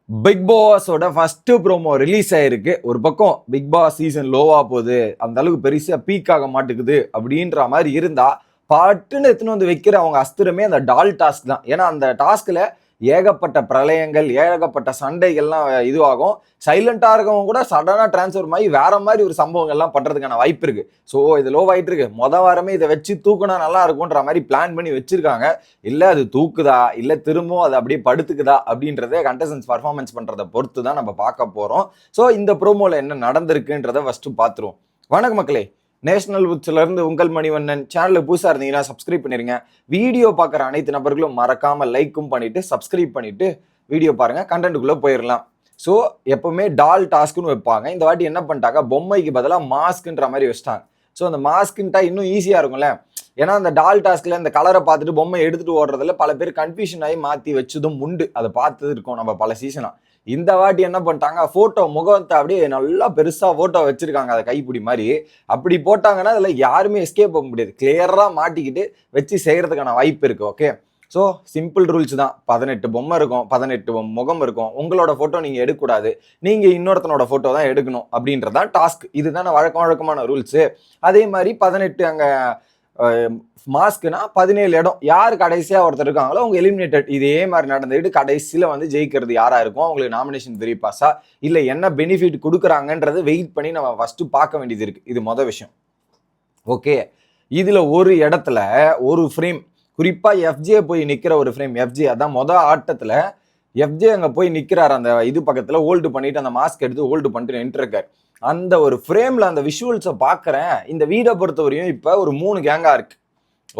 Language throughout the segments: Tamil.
பிக் பாஸோட ஃபர்ஸ்ட் ப்ரோமோ ரிலீஸ் ஆயிருக்கு. ஒரு பக்கம் பிக் பாஸ் சீசன் லோவா போகுது, அந்த அளவுக்கு பெருசா பீக் ஆக மாட்டேங்குது அப்படின்ற மாதிரி இருந்தா, பாட்டுன்னு எடுத்துன்னு வந்து வைக்கிற அவங்க அஸ்திரமே அந்த டால் டாஸ்க் தான். ஏன்னா அந்த டாஸ்க்ல ஏகப்பட்ட பிரளயங்கள், ஏகப்பட்ட சண்டைகள்லாம் இதுவாகும். சைலண்டா இருக்கவங்க கூட சடனா டிரான்ஸ்ஃபர் ஆகி வேற மாதிரி ஒரு சம்பவங்கள்லாம் பண்றதுக்கான வாய்ப்பு இருக்கு. ஸோ இது லோ ஆயிட்டு இருக்கு. வாரமே இதை வச்சு தூக்குனா நல்லா இருக்கும்ன்ற மாதிரி பிளான் பண்ணி வச்சிருக்காங்க. இல்ல அது தூக்குதா, இல்ல திரும்பவும் அது அப்படியே படுத்துக்குதா அப்படின்றத கண்டஸ்டன்ஸ் பர்ஃபார்மன்ஸ் பண்றதை பொறுத்து தான் நம்ம பார்க்க போறோம். ஸோ இந்த ப்ரோமோல என்ன நடந்திருக்குன்றத ஃபர்ஸ்ட் பார்த்துருவோம். வணக்கம் மக்களே, நேஷனல் உட்ஸ்ல இருந்து உங்கள் மணிவண்ணன். சேனலுக்கு புதுசா இருந்தீங்கன்னா சப்ஸ்கிரைப் பண்ணிருங்க. வீடியோ பார்க்குற அனைத்து நபர்களும் மறக்காம லைக்கும் பண்ணிட்டு சப்ஸ்கிரைப் பண்ணிட்டு வீடியோ பாருங்க. கண்டென்ட்டுக்குள்ள போயிடலாம். ஸோ எப்பவுமே டால் டாஸ்க்னு வைப்பாங்க. இந்த வாட்டி என்ன பண்ணிட்டாங்க, பொம்மைக்கு பதிலாக மாஸ்க்ன்ற மாதிரி வச்சிட்டாங்க. ஸோ அந்த மாஸ்க்குன்ட்டா இன்னும் ஈஸியா இருக்கும்ல. ஏன்னா அந்த டால் டாஸ்க்ல இந்த கலரை பார்த்துட்டு பொம்மை எடுத்துட்டு ஓடுறதுல பல பேர் கன்ஃபியூஷன் ஆகி மாத்தி வச்சதும் உண்டு. அதை பார்த்து இருக்கோம் நம்ம பல சீசனா. இந்த வாட்டி என்ன பண்ணிட்டாங்க, போட்டோ முகத்தை அப்படியே நல்லா பெருசா போட்டோ வச்சிருக்காங்க, அதை கைப்பிடி மாதிரி. அப்படி போட்டாங்கன்னா அதுல யாருமே எஸ்கேப் போக முடியாது. கிளியரா மாட்டிக்கிட்டு வச்சு செய்யறதுக்கான வாய்ப்பு இருக்கு. ஓகே, ஸோ சிம்பிள் ரூல்ஸ் தான். 18 பொம்மை இருக்கும், 18 முகம் இருக்கும். உங்களோட போட்டோ நீங்க எடுக்கக்கூடாது, நீங்க இன்னொருத்தனோட போட்டோ தான் எடுக்கணும் அப்படின்றதான் டாஸ்க். இதுதானே வழக்கமான ரூல்ஸ். அதே மாதிரி 18 அங்க மாஸ்க்னா 17 இடம். யார் கடைசியா ஒருத்தர் இருக்காங்களோ அவங்க எலிமினேட்டட். இதே மாதிரி நடந்துட்டு கடைசியில வந்து ஜெயிக்கிறது யாரா இருக்கும், அவங்களுக்கு நாமினேஷன் ஃப்ரீ பாஸா இல்ல என்ன பெனிஃபிட் கொடுக்குறாங்கன்றது வெயிட் பண்ணி நம்ம ஃபர்ஸ்ட் பார்க்க வேண்டியது இருக்கு. இது மொதல் விஷயம். ஓகே, இதுல ஒரு இடத்துல ஒரு ஃப்ரேம், குறிப்பா எஃப்ஜே போய் நிக்கிற ஒரு ஃப்ரேம். எஃப்ஜே அதான் மொதல் ஆட்டத்துல எஃப்ஜே அங்க போய் நிக்கிறாரு, அந்த இது பக்கத்துல ஹோல்டு பண்ணிட்டு அந்த மாஸ்க் எடுத்து ஹோல்டு பண்ணிட்டு நின்றுருக்காரு. அந்த ஒரு ஃப்ரேம்ல அந்த விஷுவல்ஸை பார்க்குறேன். இந்த வீடை பொறுத்தவரையும் இப்போ ஒரு 3 கேங்கா இருக்கு.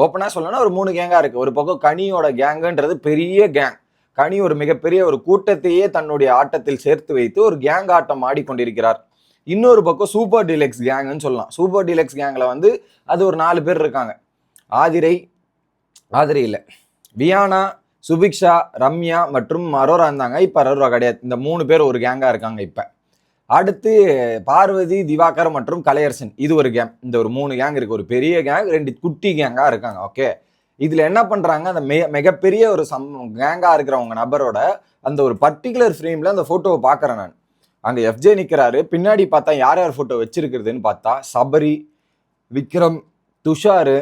ஓப்பனாக சொல்லணும்னா ஒரு 3 கேங்கா இருக்கு. ஒரு பக்கம் கனியோட கேங்குன்றது பெரிய கேங். கனி ஒரு மிகப்பெரிய ஒரு கூட்டத்தையே தன்னுடைய ஆட்டத்தில் சேர்த்து வைத்து ஒரு கேங் ஆட்டம் ஆடிக்கொண்டிருக்கிறார். இன்னொரு பக்கம் சூப்பர் டீலக்ஸ் கேங்குன்னு சொல்லலாம். சூப்பர் டீலக்ஸ் கேங்ல வந்து அது ஒரு 4 பேர் இருக்காங்க. ஆதிரை இல்லை, வியானா, சுபிக்ஷா, ரம்யா மற்றும் அரோரா இருந்தாங்க. இப்போ அரோரா கிடையாது. இந்த 3 பேர் ஒரு கேங்கா இருக்காங்க. இப்போ அடுத்து பார்வதி, திவாகர் மற்றும் கலையரசன், இது ஒரு கேங். இந்த ஒரு 3 கேங் இருக்கு. ஒரு பெரிய கேங், 2 குட்டி கேங்கா இருக்காங்க. ஓகே, இதுல என்ன பண்றாங்க, அந்த மிகப்பெரிய ஒரு கேங்கா இருக்கிறவங்க நபரோட அந்த ஒரு பர்டிகுலர் ஃப்ரேம்ல அந்த போட்டோவை பாக்குறேன் நான். அங்க எஃப்ஜே நிக்கிறாரு. பின்னாடி பார்த்தா யார் யார் போட்டோ வச்சிருக்கிறதுன்னு பார்த்தா சபரி, விக்ரம், துஷாரு,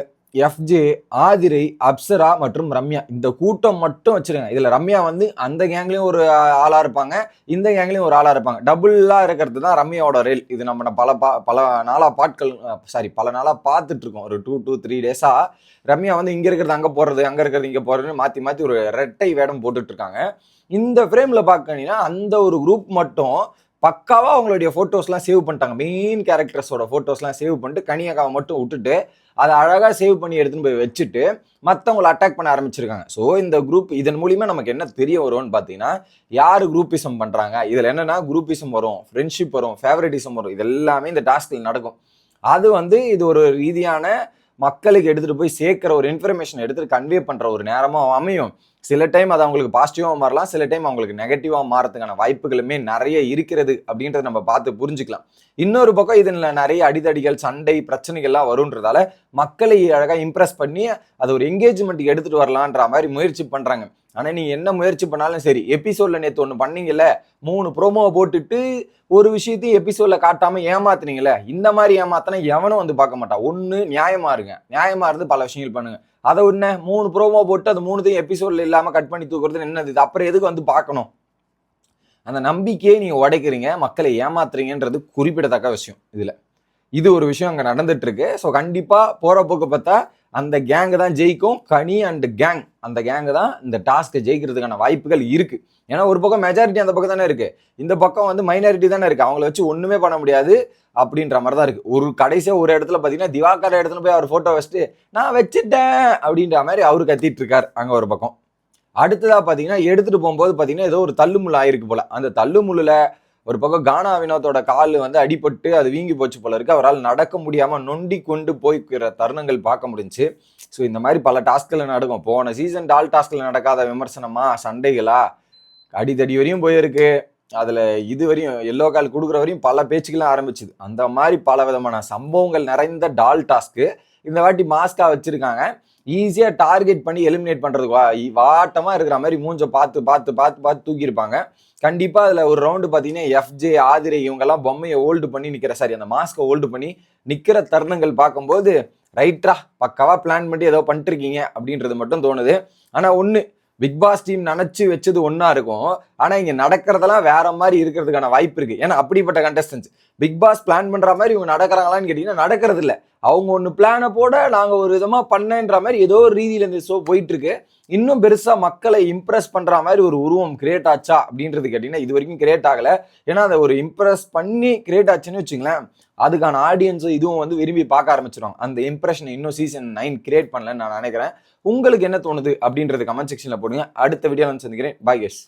எஃப்ஜே, ஆதிரை, அப்சரா மற்றும் ரம்யா. இந்த கூட்டம் மட்டும் வச்சிருங்க. இதுல ரம்யா வந்து அந்த கேங்லயும் ஒரு ஆளா இருப்பாங்க, இந்த கேங்லயும் ஒரு ஆளா இருப்பாங்க. டபுளா இருக்கிறது தான் ரம்யாவோட ரேல். இது நம்ம பல நாளா பல நாளா பார்த்துட்டு இருக்கோம். ஒரு 2 to 3 டேஸா ரம்யா வந்து இங்க இருக்கிறது அங்க போறது, அங்க இருக்கிறது இங்க போறதுன்னு மாத்தி மாத்தி ஒரு ரெட்டை வேடம் போட்டுட்டு இருக்காங்க. இந்த ஃப்ரேம்ல பாக்கீங்கன்னா அந்த ஒரு குரூப் மட்டும் பக்காவா அவங்களுடைய போட்டோஸ்லாம் சேவ் பண்ணிட்டாங்க. மெயின் கேரக்டர்ஸோட போட்டோஸ்லாம் சேவ் பண்ணிட்டு கனியக்காவை மட்டும் விட்டுட்டு அதை அழகா சேவ் பண்ணி எடுத்துன்னு போய் வச்சுட்டு மற்றவங்களை அட்டாக் பண்ண ஆரம்பிச்சிருக்காங்க. ஸோ இந்த குரூப் இதன் மூலியமா நமக்கு என்ன தெரிய வரும்னு பார்த்தீங்கன்னா, யாரு குரூப்பிசம் பண்றாங்க, இதுல என்னன்னா குரூப்பிசம் வரும், ஃப்ரெண்ட்ஷிப் வரும், ஃபேவரட்டிசம் வரும். இது எல்லாமே இந்த டாஸ்கில் நடக்கும். அது வந்து இது ஒரு ரீதியான மக்களுக்கு எடுத்துட்டு போய் சேர்க்கிற ஒரு இன்ஃபர்மேஷன் எடுத்துட்டு கன்வே பண்ற ஒரு நேரமா அமையும். சில டைம் அது அவங்களுக்கு பாசிட்டிவா மாறலாம், சில டைம் அவங்களுக்கு நெகட்டிவா மாறதுக்கான வாய்ப்புகளுமே நிறைய இருக்கிறது அப்படின்றத நம்ம பார்த்து புரிஞ்சுக்கலாம். இன்னொரு பக்கம் இதுல நிறைய அடிதடிகள், சண்டை, பிரச்சனைகள்லாம் வரும்ன்றதால மக்களை அழகா இம்ப்ரெஸ் பண்ணி அதை ஒரு என்கேஜ்மெண்ட் எடுத்துட்டு வரலான்ற மாதிரி முயற்சி பண்றாங்க. ஆனா நீங்க என்ன முயற்சி பண்ணாலும் சரி, எபிசோட்ல நேற்று ஒன்று பண்ணீங்கல்ல, 3 ப்ரோமோவை போட்டுட்டு ஒரு விஷயத்தையும் எபிசோட்ல காட்டாம ஏமாத்துனீங்கல்ல, இந்த மாதிரி ஏமாத்தினா எவனும் வந்து பார்க்க மாட்டான். ஒண்ணு நியாயமா இருங்க, நியாயமா இருந்து பல விஷயங்கள் பண்ணுங்க. அதை ஒண்ணு 3 ப்ரோமோ போட்டு அது 3த்தையும் எபிசோட்ல இல்லாம கட் பண்ணி தூக்குறது என்னது? அப்புறம் எதுக்கு வந்து பார்க்கணும்? அந்த நம்பிக்கையை நீங்க உடைக்கிறீங்க, மக்களை ஏமாத்துறீங்கன்றது குறிப்பிடத்தக்க விஷயம். இது ஒரு விஷயம் அங்க நடந்துட்டு இருக்கு. ஸோ கண்டிப்பா போற போக்கு பார்த்தா அந்த கேங்கு தான் ஜெயிக்கும். கனி அண்ட் கேங், அந்த கேங்கு தான் இந்த டாஸ்க்கை ஜெயிக்கிறதுக்கான வாய்ப்புகள் இருக்கு. ஏன்னா ஒரு பக்கம் மெஜாரிட்டி அந்த பக்கம் தானே இருக்கு, இந்த பக்கம் வந்து மைனாரிட்டி தானே இருக்கு. அவங்கள வச்சு ஒண்ணுமே பண்ண முடியாது அப்படின்ற மாதிரி தான் இருக்கு. ஒரு கடைசியா ஒரு இடத்துல பாத்தீங்கன்னா திவாகர் இடத்துல போய் அவர் போட்டோ வச்சுட்டு நான் வச்சுட்டேன் அப்படின்ற மாதிரி அவரு கத்திட்டு இருக்காரு அங்க ஒரு பக்கம். அடுத்ததா பாத்தீங்கன்னா எடுத்துட்டு போகும்போது பாத்தீங்கன்னா ஏதோ ஒரு தள்ளுமுள்ள ஆயிருக்கு போல. அந்த தள்ளுமுள்ளுல ஒரு பக்கம் கானா வினோத்தோட கால் வந்து அடிபட்டு அது வீங்கி போச்சு போல இருக்கு. அவரால் நடக்க முடியாம நொண்டி கொண்டு போய்க்கிற தருணங்கள் பார்க்க முடிஞ்சு. ஸோ இந்த மாதிரி பல டாஸ்க்ல நடக்கும். போன சீசன் டால் டாஸ்க்ல நடக்காத விமர்சனமா, சண்டைகளா, அடிதடி வரையும் போயிருக்கு. அதுல இது வரையும் எல்லோ கால் கொடுக்குற வரையும் பல பேச்சுக்கெல்லாம் ஆரம்பிச்சுது. அந்த மாதிரி பல விதமான சம்பவங்கள் நிறைந்த டால் டாஸ்க்கு இந்த வாட்டி மாஸ்கா வச்சிருக்காங்க. ஈஸியா டார்கெட் பண்ணி எலிமினேட் பண்றதுக்கு வாட்டமா இருக்கிற மாதிரி மூஞ்ச பார்த்து தூக்கியிருப்பாங்க. கண்டிப்பா அதுல ஒரு ரவுண்டு பாத்தீங்கன்னா எஃப்ஜே ஆதிரை இவங்க எல்லாம் பொம்மையை ஹோல்டு பண்ணி நிக்கிற, சாரி அந்த மாஸ்கை ஹோல்டு பண்ணி நிக்கிற தருணங்கள் பார்க்கும்போது ரைட்டா பக்காவா பிளான் பண்ணி ஏதோ பண்ணிட்டு இருக்கீங்க அப்படின்றது மட்டும் தோணுது. ஆனா ஒண்ணு, பிக் பாஸ் டீம் நினைச்சு வச்சது ஒன்னா இருக்கும், ஆனா இங்க நடக்கிறதெல்லாம் வேற மாதிரி இருக்கிறதுக்கான வாய்ப்பு இருக்கு. ஏன்னா அப்படிப்பட்ட கண்டஸ்டன்ஸ் பிக் பாஸ் பிளான் பண்ற மாதிரி இவங்க நடக்கிறாங்களான்னு கேட்டீங்கன்னா நடக்கிறது இல்ல. அவங்க ஒண்ணு பிளானை போட நாங்க ஒரு விதமா பண்ணன்ற மாதிரி ஏதோ ஒரு ரீதியில இந்த ஷோ போயிட்டு இருக்கு. இன்னும் பெருசா மக்களை இம்ப்ரெஸ் பண்ற மாதிரி ஒரு உருவம் கிரியேட் ஆச்சா அப்படின்றது கேட்டீங்கன்னா இது வரைக்கும் கிரியேட் ஆகல. ஏன்னா அதை ஒரு இம்ப்ரெஸ் பண்ணி கிரியேட் ஆச்சுன்னு வச்சுங்களேன், அதுக்கான ஆடியன்ஸ் இதுவும் வந்து விரும்பி பார்க்க ஆரம்பிச்சிடும். அந்த இம்ப்ரெஷன் இன்னும் சீசன் 9 கிரியேட் பண்ணலன்னு நான் நினைக்கிறேன். உங்களுக்கு என்ன தோணுது அப்படின்றது கமெண்ட் செக்ஷன்ல போடுங்க. அடுத்த வீடியோல வந்து சந்திக்கிறேன். Bye guys.